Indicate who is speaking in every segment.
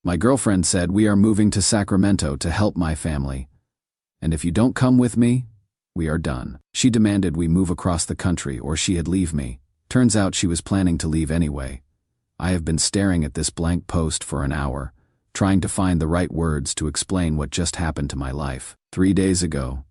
Speaker 1: My girlfriend said we are moving to Sacramento to help my family. And if you don't come with me, we are done. She demanded we move across the country or she'd leave me. Turns out she was planning to leave anyway. I have been staring at this blank post for an hour, trying to find the right words to explain what just happened to my life. 3 days ago,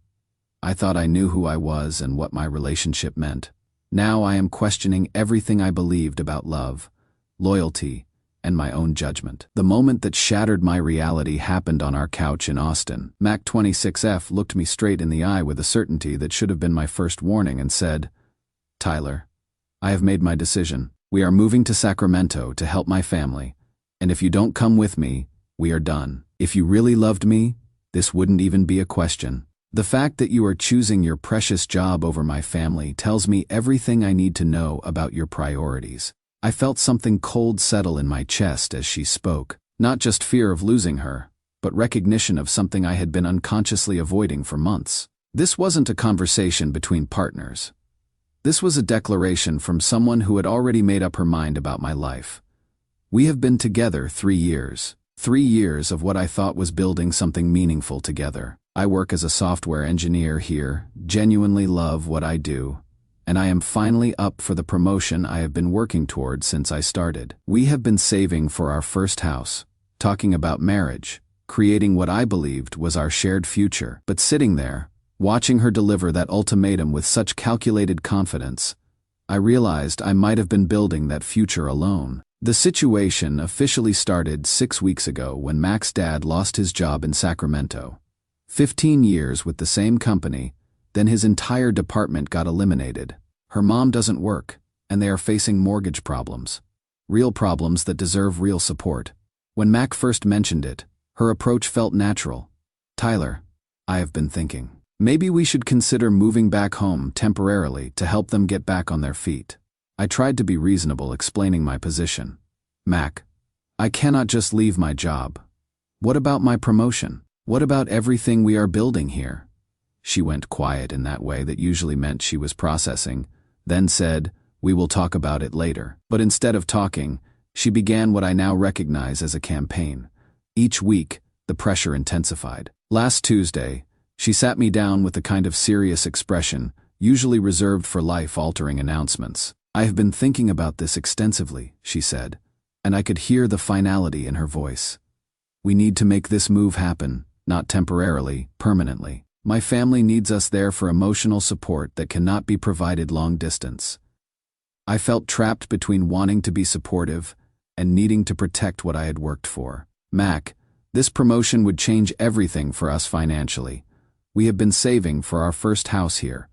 Speaker 1: I thought I knew who I was and what my relationship meant. Now I am questioning everything I believed about love, loyalty, and my own judgment. The moment that shattered my reality happened on our couch in Austin. Mac 26F looked me straight in the eye with a certainty that should have been my first warning and said, "Tyler, I have made my decision. We are moving to Sacramento to help my family, and if you don't come with me, we are done. If you really loved me, this wouldn't even be a question. The fact that you are choosing your precious job over my family tells me everything I need to know about your priorities." I felt something cold settle in my chest as she spoke. Not just fear of losing her, but recognition of something I had been unconsciously avoiding for months. This wasn't a conversation between partners. This was a declaration from someone who had already made up her mind about my life. We have been together 3 years. 3 years of what I thought was building something meaningful together. I work as a software engineer here, genuinely love what I do, and I am finally up for the promotion I have been working toward since I started. We have been saving for our first house, talking about marriage, creating what I believed was our shared future. But sitting there, watching her deliver that ultimatum with such calculated confidence, I realized I might have been building that future alone. The situation officially started 6 weeks ago when Mac's dad lost his job in Sacramento. 15 years with the same company, then his entire department got eliminated. Her mom doesn't work, and they are facing mortgage problems. Real problems that deserve real support. When Mac first mentioned it, her approach felt natural. "Tyler, I have been thinking. Maybe we should consider moving back home temporarily to help them get back on their feet." I tried to be reasonable, explaining my position. "Mac, I cannot just leave my job. What about my promotion? What about everything we are building here?" She went quiet in that way that usually meant she was processing, then said, "We will talk about it later." But instead of talking, she began what I now recognize as a campaign. Each week, the pressure intensified. Last Tuesday, she sat me down with the kind of serious expression usually reserved for life-altering announcements. "I have been thinking about this extensively," she said, and I could hear the finality in her voice. "We need to make this move happen, not temporarily, permanently. My family needs us there for emotional support that cannot be provided long distance." I felt trapped between wanting to be supportive and needing to protect what I had worked for. "Mac, this promotion would change everything for us financially. We have been saving for our first house here.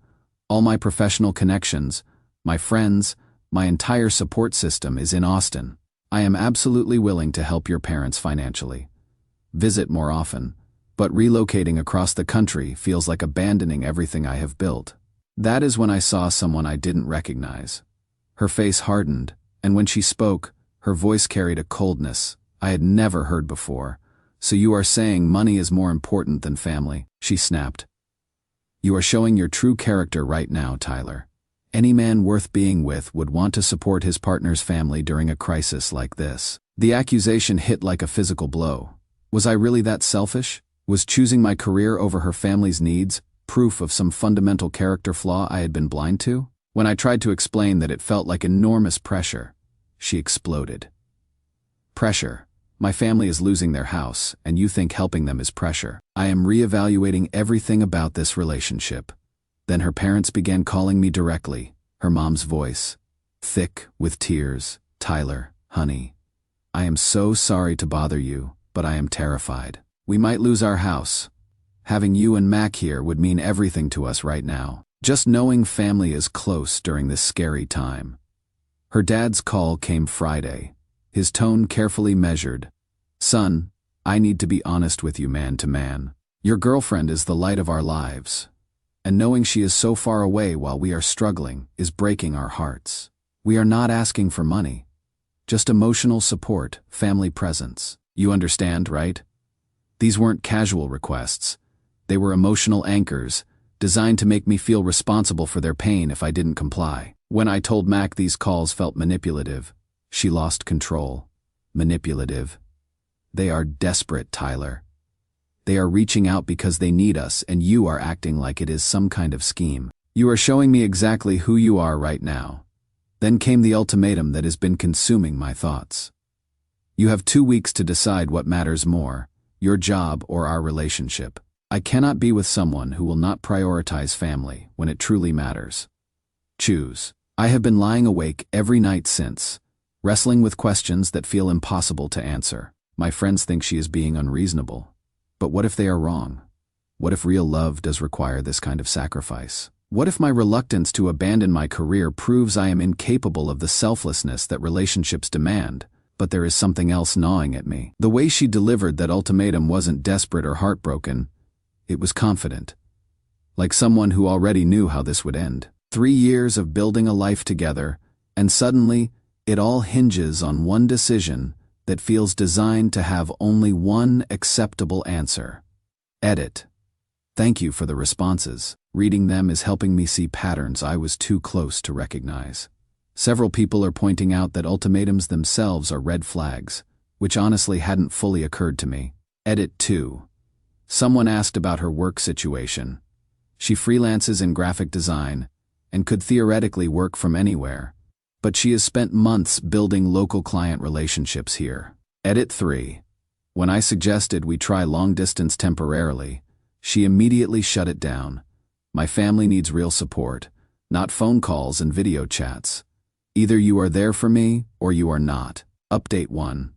Speaker 1: All my professional connections, my friends, my entire support system is in Austin. I am absolutely willing to help your parents financially. Visit more often. But relocating across the country feels like abandoning everything I have built." That is when I saw someone I didn't recognize. Her face hardened, and when she spoke, her voice carried a coldness I had never heard before. "So you are saying money is more important than family?" she snapped. "You are showing your true character right now, Tyler. Any man worth being with would want to support his partner's family during a crisis like this." The accusation hit like a physical blow. Was I really that selfish? Was choosing my career over her family's needs proof of some fundamental character flaw I had been blind to? When I tried to explain that it felt like enormous pressure, she exploded. "Pressure? My family is losing their house, and you think helping them is pressure. I am reevaluating everything about this relationship." Then her parents began calling me directly, her mom's voice, thick with tears. "Tyler, honey, I am so sorry to bother you, but I am terrified. We might lose our house. Having you and Mac here would mean everything to us right now. Just knowing family is close during this scary time." Her dad's call came Friday, his tone carefully measured. "Son, I need to be honest with you man to man. Your girlfriend is the light of our lives, and knowing she is so far away while we are struggling is breaking our hearts. We are not asking for money, just emotional support, family presence. You understand, right? These weren't casual requests. They were emotional anchors, designed to make me feel responsible for their pain if I didn't comply." When I told Mac these calls felt manipulative, she lost control. Manipulative. They are desperate, Tyler. They are reaching out because they need us, and you are acting like it is some kind of scheme. You are showing me exactly who you are right now. Then came the ultimatum that has been consuming my thoughts. You have 2 weeks to decide what matters more, your job or our relationship. I cannot be with someone who will not prioritize family when it truly matters. Choose. I have been lying awake every night since, wrestling with questions that feel impossible to answer. My friends think she is being unreasonable. But what if they are wrong? What if real love does require this kind of sacrifice? What if my reluctance to abandon my career proves I am incapable of the selflessness that relationships demand, but there is something else gnawing at me? The way she delivered that ultimatum wasn't desperate or heartbroken. It was confident. Like someone who already knew how this would end. 3 years of building a life together, and suddenly, it all hinges on one decision that feels designed to have only one acceptable answer. Edit. Thank you for the responses. Reading them is helping me see patterns I was too close to recognize. Several people are pointing out that ultimatums themselves are red flags, which honestly hadn't fully occurred to me. Edit 2. Someone asked about her work situation. She freelances in graphic design and could theoretically work from anywhere, but she has spent months building local client relationships here. Edit 3. When I suggested we try long distance temporarily, she immediately shut it down. My family needs real support, not phone calls and video chats. Either you are there for me or you are not. Update 1.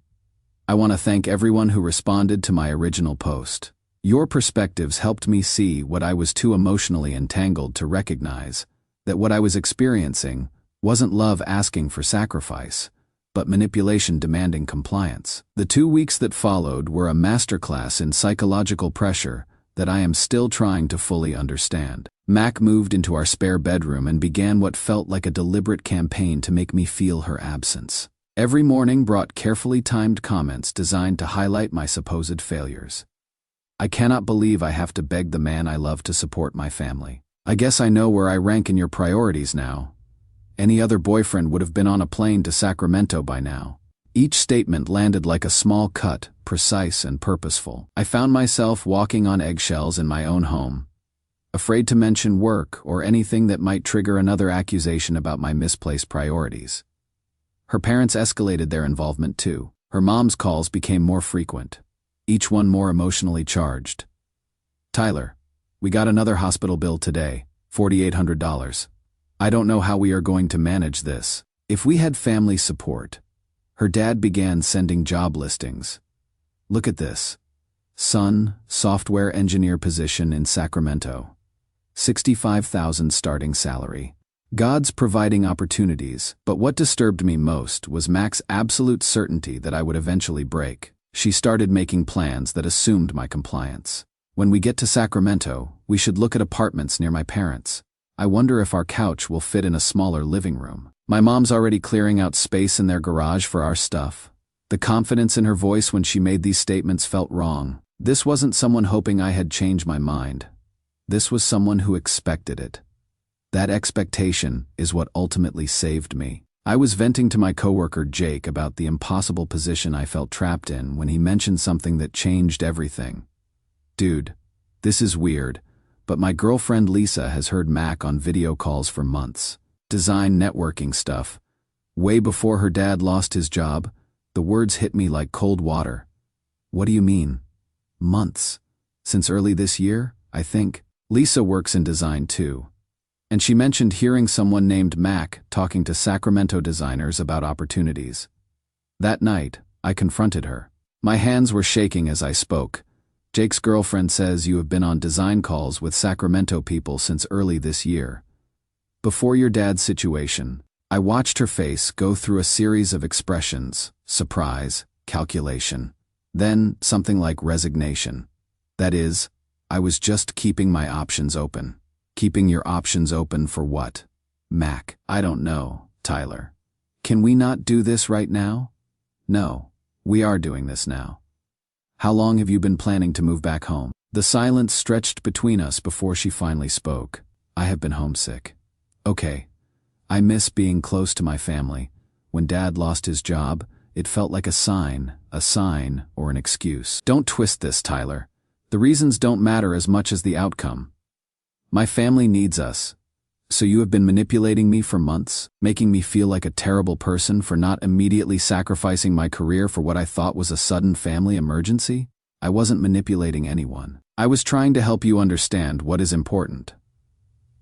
Speaker 1: I want to thank everyone who responded to my original post. Your perspectives helped me see what I was too emotionally entangled to recognize, that what I was experiencing wasn't love asking for sacrifice, but manipulation demanding compliance. The 2 weeks that followed were a masterclass in psychological pressure that I am still trying to fully understand. Mac moved into our spare bedroom and began what felt like a deliberate campaign to make me feel her absence. Every morning brought carefully timed comments designed to highlight my supposed failures. I cannot believe I have to beg the man I love to support my family. I guess I know where I rank in your priorities now. Any other boyfriend would have been on a plane to Sacramento by now. Each statement landed like a small cut, precise and purposeful. I found myself walking on eggshells in my own home, afraid to mention work or anything that might trigger another accusation about my misplaced priorities. Her parents escalated their involvement too. Her mom's calls became more frequent, each one more emotionally charged. Tyler, we got another hospital bill today, $4,800. I don't know how we are going to manage this. If we had family support. Her dad began sending job listings. Look at this. Son, software engineer position in Sacramento. $65,000 starting salary. God's providing opportunities, but what disturbed me most was Mac's absolute certainty that I would eventually break. She started making plans that assumed my compliance. When we get to Sacramento, we should look at apartments near my parents. I wonder if our couch will fit in a smaller living room. My mom's already clearing out space in their garage for our stuff. The confidence in her voice when she made these statements felt wrong. This wasn't someone hoping I had changed my mind. This was someone who expected it. That expectation is what ultimately saved me. I was venting to my coworker Jake about the impossible position I felt trapped in when he mentioned something that changed everything. Dude, this is weird, but my girlfriend Lisa has heard Mac on video calls for months. Design networking stuff. Way before her dad lost his job, the words hit me like cold water. What do you mean? Months. Since early this year, I think. Lisa works in design too. And she mentioned hearing someone named Mac talking to Sacramento designers about opportunities. That night, I confronted her. My hands were shaking as I spoke. Jake's girlfriend says you have been on design calls with Sacramento people since early this year. Before your dad's situation, I watched her face go through a series of expressions: surprise, calculation, then something like resignation. That is, I was just keeping my options open. Keeping your options open for what? Mac, I don't know, Tyler. Can we not do this right now? No, we are doing this now. How long have you been planning to move back home? The silence stretched between us before she finally spoke. I have been homesick. Okay, I miss being close to my family. When Dad lost his job, it felt like a sign, or an excuse. Don't twist this, Tyler. The reasons don't matter as much as the outcome. My family needs us. So you have been manipulating me for months, making me feel like a terrible person for not immediately sacrificing my career for what I thought was a sudden family emergency? I wasn't manipulating anyone. I was trying to help you understand what is important.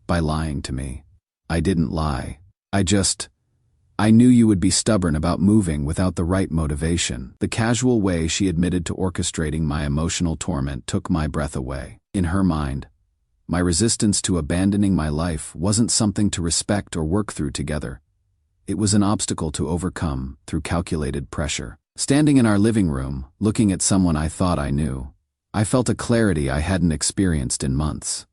Speaker 1: By lying to me. I didn't lie. I knew you would be stubborn about moving without the right motivation. The casual way she admitted to orchestrating my emotional torment took my breath away. In her mind, my resistance to abandoning my life wasn't something to respect or work through together. It was an obstacle to overcome through calculated pressure. Standing in our living room, looking at someone I thought I knew, I felt a clarity I hadn't experienced in months.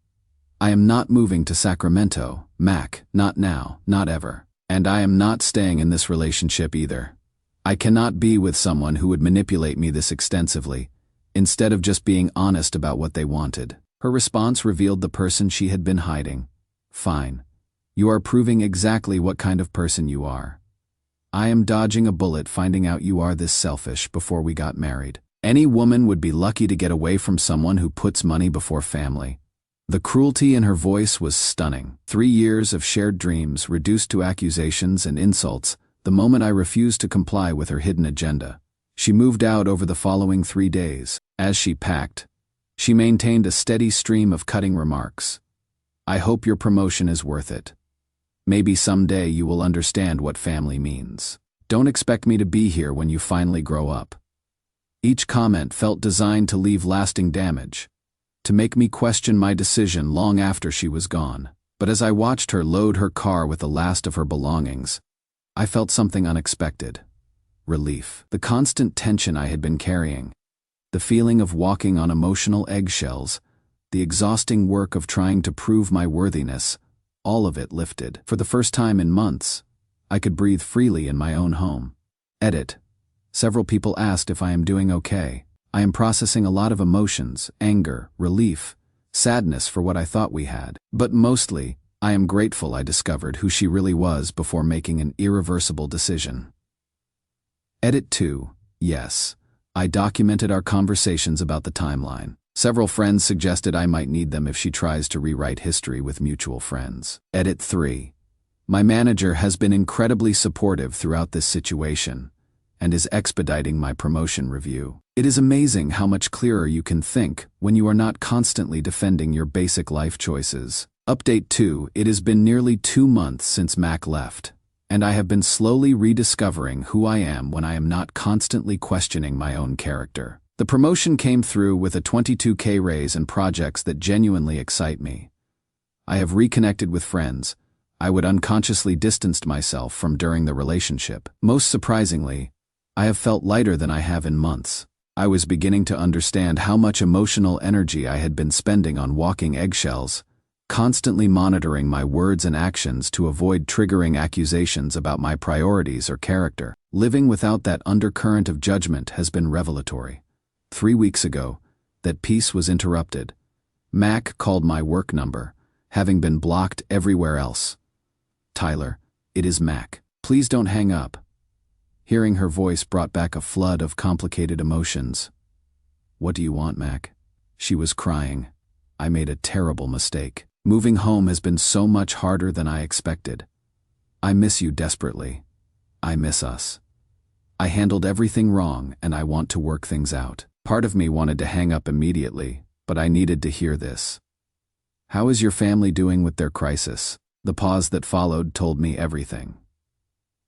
Speaker 1: I am not moving to Sacramento, Mac, not now, not ever. And I am not staying in this relationship either. I cannot be with someone who would manipulate me this extensively, instead of just being honest about what they wanted. Her response revealed the person she had been hiding. Fine. You are proving exactly what kind of person you are. I am dodging a bullet finding out you are this selfish before we got married. Any woman would be lucky to get away from someone who puts money before family. The cruelty in her voice was stunning. 3 years of shared dreams reduced to accusations and insults the moment I refused to comply with her hidden agenda. She moved out over the following 3 days. As she packed, she maintained a steady stream of cutting remarks. I hope your promotion is worth it. Maybe someday you will understand what family means. Don't expect me to be here when you finally grow up. Each comment felt designed to leave lasting damage, to make me question my decision long after she was gone. But as I watched her load her car with the last of her belongings, I felt something unexpected. Relief. The constant tension I had been carrying, the feeling of walking on emotional eggshells, the exhausting work of trying to prove my worthiness, all of it lifted. For the first time in months, I could breathe freely in my own home. Edit. Several people asked if I am doing okay. I am processing a lot of emotions, anger, relief, sadness for what I thought we had. But mostly, I am grateful I discovered who she really was before making an irreversible decision. Edit 2. Yes. I documented our conversations about the timeline. Several friends suggested I might need them if she tries to rewrite history with mutual friends. Edit 3. My manager has been incredibly supportive throughout this situation and is expediting my promotion review. It is amazing how much clearer you can think when you are not constantly defending your basic life choices. Update 2. It has been nearly 2 months since Mac left, and I have been slowly rediscovering who I am when I am not constantly questioning my own character. The promotion came through with a $22K raise and projects that genuinely excite me. I have reconnected with friends I would unconsciously distanced myself from during the relationship. Most surprisingly, I have felt lighter than I have in months. I was beginning to understand how much emotional energy I had been spending on walking eggshells, constantly monitoring my words and actions to avoid triggering accusations about my priorities or character. Living without that undercurrent of judgment has been revelatory. 3 weeks ago, that peace was interrupted. Mac called my work number, having been blocked everywhere else. Tyler, it is Mac. Please don't hang up. Hearing her voice brought back a flood of complicated emotions. What do you want, Mac? She was crying. I made a terrible mistake. Moving home has been so much harder than I expected. I miss you desperately. I miss us. I handled everything wrong and I want to work things out. Part of me wanted to hang up immediately, but I needed to hear this. How is your family doing with their crisis? The pause that followed told me everything.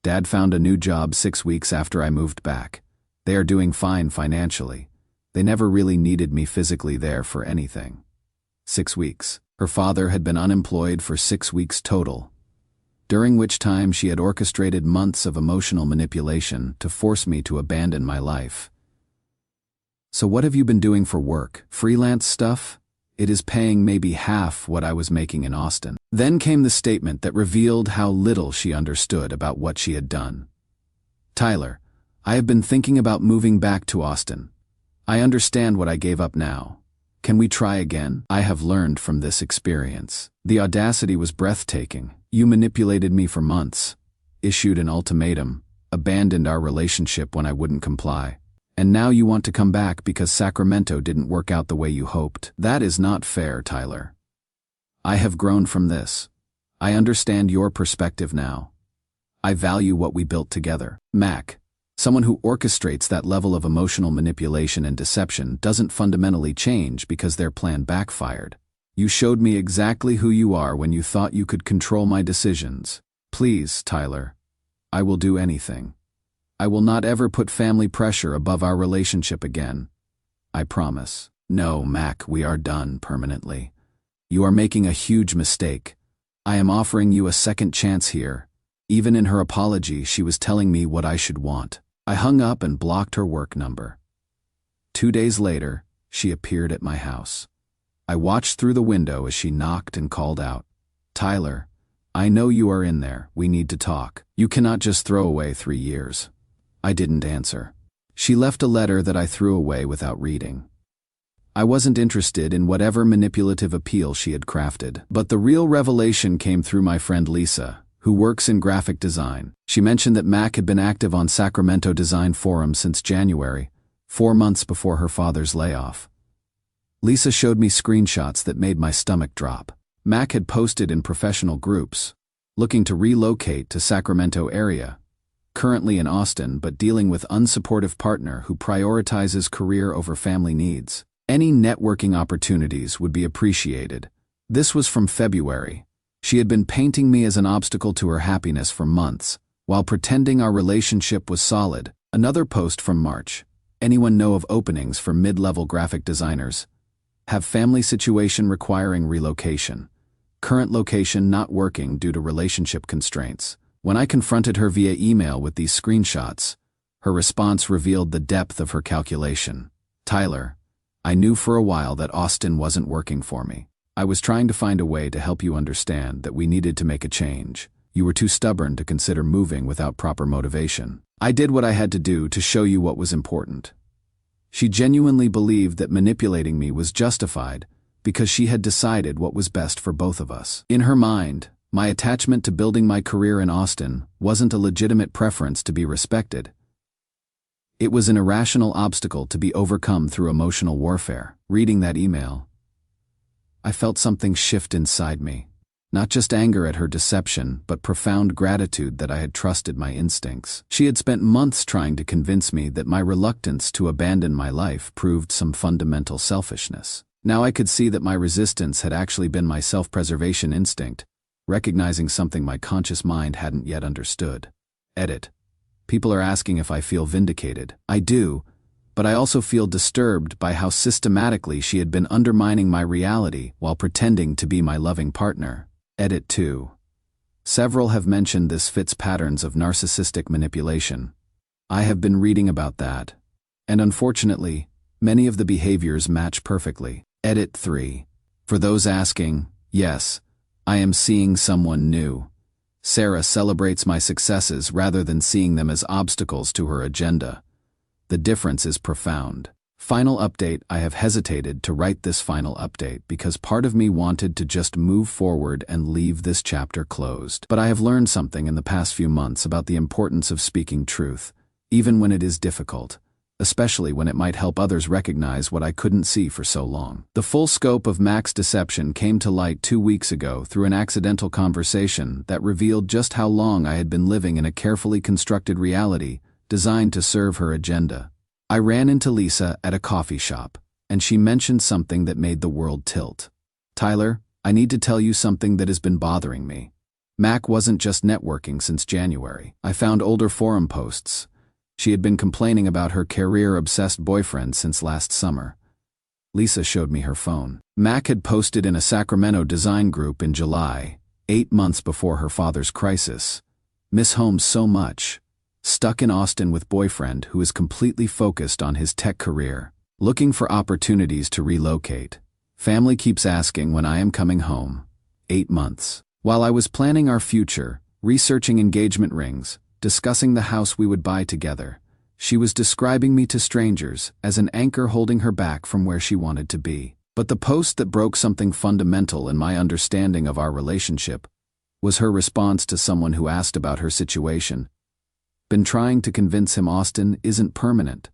Speaker 1: Dad found a new job 6 weeks after I moved back. They are doing fine financially. They never really needed me physically there for anything. 6 weeks. Her father had been unemployed for 6 weeks total, during which time she had orchestrated months of emotional manipulation to force me to abandon my life. So what have you been doing for work? Freelance stuff? It is paying maybe half what I was making in Austin. Then came the statement that revealed how little she understood about what she had done. Tyler, I have been thinking about moving back to Austin. I understand what I gave up now. Can we try again? I have learned from this experience. The audacity was breathtaking. You manipulated me for months, issued an ultimatum, abandoned our relationship when I wouldn't comply. And now you want to come back because Sacramento didn't work out the way you hoped. That is not fair, Tyler. I have grown from this. I understand your perspective now. I value what we built together. Mac, someone who orchestrates that level of emotional manipulation and deception doesn't fundamentally change because their plan backfired. You showed me exactly who you are when you thought you could control my decisions. Please, Tyler, I will do anything. I will not ever put family pressure above our relationship again. I promise. No, Mac, we are done permanently. You are making a huge mistake. I am offering you a second chance here. Even in her apology, she was telling me what I should want. I hung up and blocked her work number. 2 days later, she appeared at my house. I watched through the window as she knocked and called out, "Tyler, I know you are in there. We need to talk. You cannot just throw away 3 years." I didn't answer. She left a letter that I threw away without reading. I wasn't interested in whatever manipulative appeal she had crafted. But the real revelation came through my friend Lisa, who works in graphic design. She mentioned that Mac had been active on Sacramento design forums since January, 4 months before her father's layoff. Lisa showed me screenshots that made my stomach drop. Mac had posted in professional groups, looking to relocate to Sacramento area, currently in Austin but dealing with unsupportive partner who prioritizes career over family needs. Any networking opportunities would be appreciated. This was from February. She had been painting me as an obstacle to her happiness for months, while pretending our relationship was solid. Another post from March. Anyone know of openings for mid-level graphic designers? Have family situation requiring relocation. Current location not working due to relationship constraints. When I confronted her via email with these screenshots, her response revealed the depth of her calculation. Tyler, I knew for a while that Austin wasn't working for me. I was trying to find a way to help you understand that we needed to make a change. You were too stubborn to consider moving without proper motivation. I did what I had to do to show you what was important. She genuinely believed that manipulating me was justified because she had decided what was best for both of us. In her mind, my attachment to building my career in Austin wasn't a legitimate preference to be respected. It was an irrational obstacle to be overcome through emotional warfare. Reading that email, I felt something shift inside me. Not just anger at her deception, but profound gratitude that I had trusted my instincts. She had spent months trying to convince me that my reluctance to abandon my life proved some fundamental selfishness. Now I could see that my resistance had actually been my self-preservation instinct, recognizing something my conscious mind hadn't yet understood. Edit. People are asking if I feel vindicated. I do, but I also feel disturbed by how systematically she had been undermining my reality while pretending to be my loving partner. Edit 2. Several have mentioned this fits patterns of narcissistic manipulation. I have been reading about that, and unfortunately, many of the behaviors match perfectly. Edit 3. For those asking, yes, I am seeing someone new. Sarah celebrates my successes rather than seeing them as obstacles to her agenda. The difference is profound. Final update. I have hesitated to write this final update because part of me wanted to just move forward and leave this chapter closed. But I have learned something in the past few months about the importance of speaking truth, even when it is difficult, especially when it might help others recognize what I couldn't see for so long. The full scope of Mac's deception came to light 2 weeks ago through an accidental conversation that revealed just how long I had been living in a carefully constructed reality designed to serve her agenda. I ran into Lisa at a coffee shop, and she mentioned something that made the world tilt. Tyler, I need to tell you something that has been bothering me. Mac wasn't just networking since January. I found older forum posts. She had been complaining about her career-obsessed boyfriend since last summer. Lisa showed me her phone. Mac had posted in a Sacramento design group in July, 8 months before her father's crisis. Miss home so much. Stuck in Austin with boyfriend who is completely focused on his tech career. Looking for opportunities to relocate. Family keeps asking when I am coming home. 8 months. While I was planning our future, researching engagement rings, discussing the house we would buy together, she was describing me to strangers as an anchor holding her back from where she wanted to be. But the post that broke something fundamental in my understanding of our relationship was her response to someone who asked about her situation. Been trying to convince him Austin isn't permanent,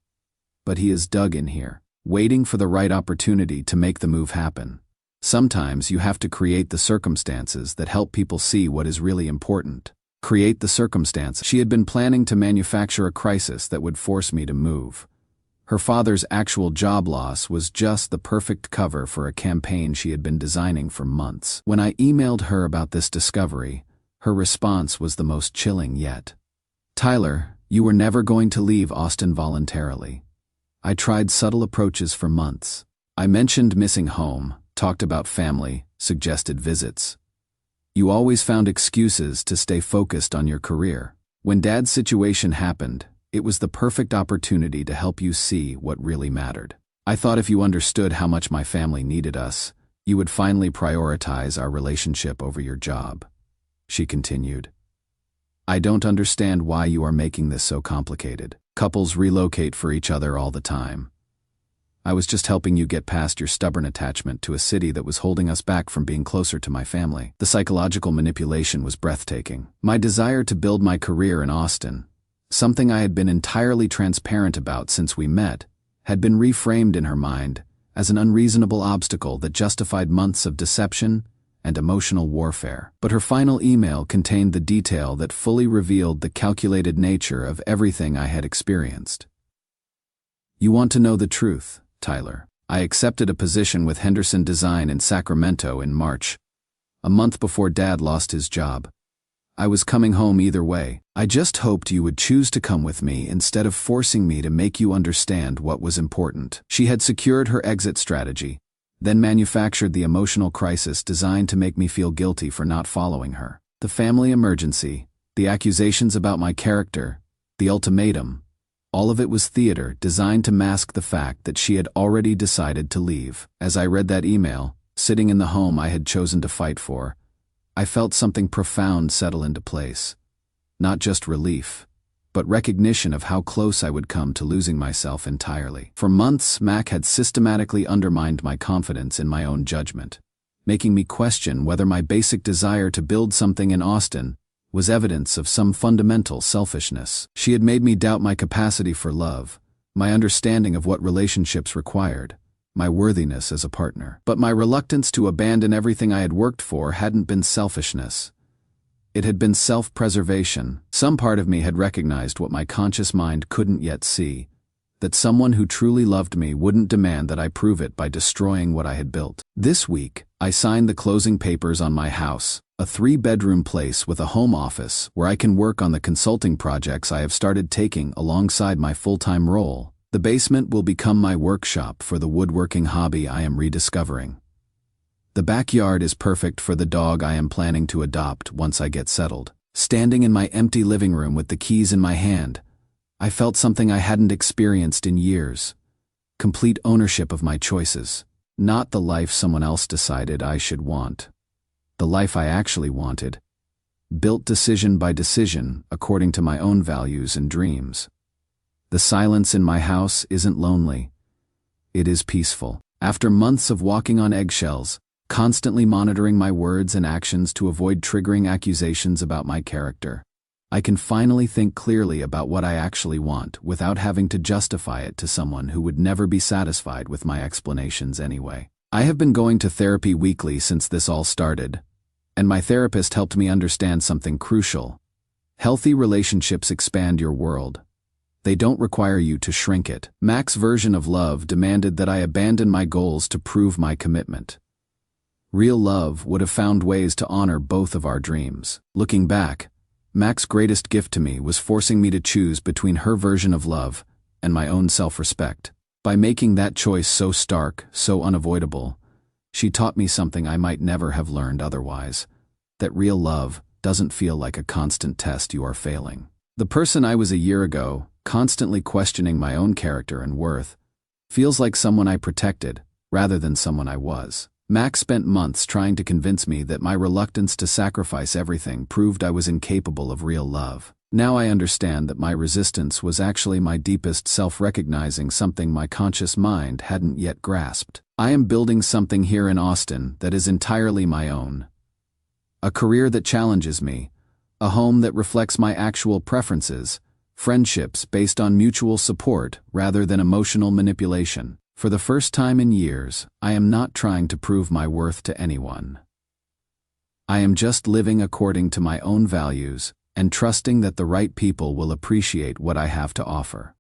Speaker 1: but he is dug in here, waiting for the right opportunity to make the move happen. Sometimes you have to create the circumstances that help people see what is really important. Create the circumstances. She had been planning to manufacture a crisis that would force me to move. Her father's actual job loss was just the perfect cover for a campaign she had been designing for months. When I emailed her about this discovery, her response was the most chilling yet. "Tyler, you were never going to leave Austin voluntarily. I tried subtle approaches for months. I mentioned missing home, talked about family, suggested visits. You always found excuses to stay focused on your career. When Dad's situation happened, it was the perfect opportunity to help you see what really mattered. I thought if you understood how much my family needed us, you would finally prioritize our relationship over your job," she continued. "I don't understand why you are making this so complicated. Couples relocate for each other all the time. I was just helping you get past your stubborn attachment to a city that was holding us back from being closer to my family." The psychological manipulation was breathtaking. My desire to build my career in Austin, something I had been entirely transparent about since we met, had been reframed in her mind as an unreasonable obstacle that justified months of deception and emotional warfare. But her final email contained the detail that fully revealed the calculated nature of everything I had experienced. "You want to know the truth, Tyler. I accepted a position with Henderson Design in Sacramento in March, a month before Dad lost his job. I was coming home either way. I just hoped you would choose to come with me instead of forcing me to make you understand what was important." She had secured her exit strategy, then manufactured the emotional crisis designed to make me feel guilty for not following her. The family emergency, the accusations about my character, the ultimatum, all of it was theater designed to mask the fact that she had already decided to leave. As I read that email, sitting in the home I had chosen to fight for, I felt something profound settle into place. Not just relief, but recognition of how close I would come to losing myself entirely. For months, Mac had systematically undermined my confidence in my own judgment, making me question whether my basic desire to build something in Austin was evidence of some fundamental selfishness. She had made me doubt my capacity for love, my understanding of what relationships required, my worthiness as a partner. But my reluctance to abandon everything I had worked for hadn't been selfishness. It had been self-preservation. Some part of me had recognized what my conscious mind couldn't yet see, that someone who truly loved me wouldn't demand that I prove it by destroying what I had built. This week, I signed the closing papers on my house, a 3-bedroom place with a home office where I can work on the consulting projects I have started taking alongside my full-time role. The basement will become my workshop for the woodworking hobby I am rediscovering. The backyard is perfect for the dog I am planning to adopt once I get settled. Standing in my empty living room with the keys in my hand, I felt something I hadn't experienced in years. Complete ownership of my choices. Not the life someone else decided I should want. The life I actually wanted. Built decision by decision according to my own values and dreams. The silence in my house isn't lonely. It is peaceful. After months of walking on eggshells, constantly monitoring my words and actions to avoid triggering accusations about my character, I can finally think clearly about what I actually want without having to justify it to someone who would never be satisfied with my explanations anyway. I have been going to therapy weekly since this all started, and my therapist helped me understand something crucial. Healthy relationships expand your world. They don't require you to shrink it. Mac's version of love demanded that I abandon my goals to prove my commitment. Real love would have found ways to honor both of our dreams. Looking back, Mac's greatest gift to me was forcing me to choose between her version of love and my own self-respect. By making that choice so stark, so unavoidable, she taught me something I might never have learned otherwise, that real love doesn't feel like a constant test you are failing. The person I was a year ago, constantly questioning my own character and worth, feels like someone I protected, rather than someone I was. Mac spent months trying to convince me that my reluctance to sacrifice everything proved I was incapable of real love. Now I understand that my resistance was actually my deepest self-recognizing something my conscious mind hadn't yet grasped. I am building something here in Austin that is entirely my own. A career that challenges me, a home that reflects my actual preferences, Friendships based on mutual support rather than emotional manipulation. For the first time in years, I am not trying to prove my worth to anyone. I am just living according to my own values and trusting that the right people will appreciate what I have to offer.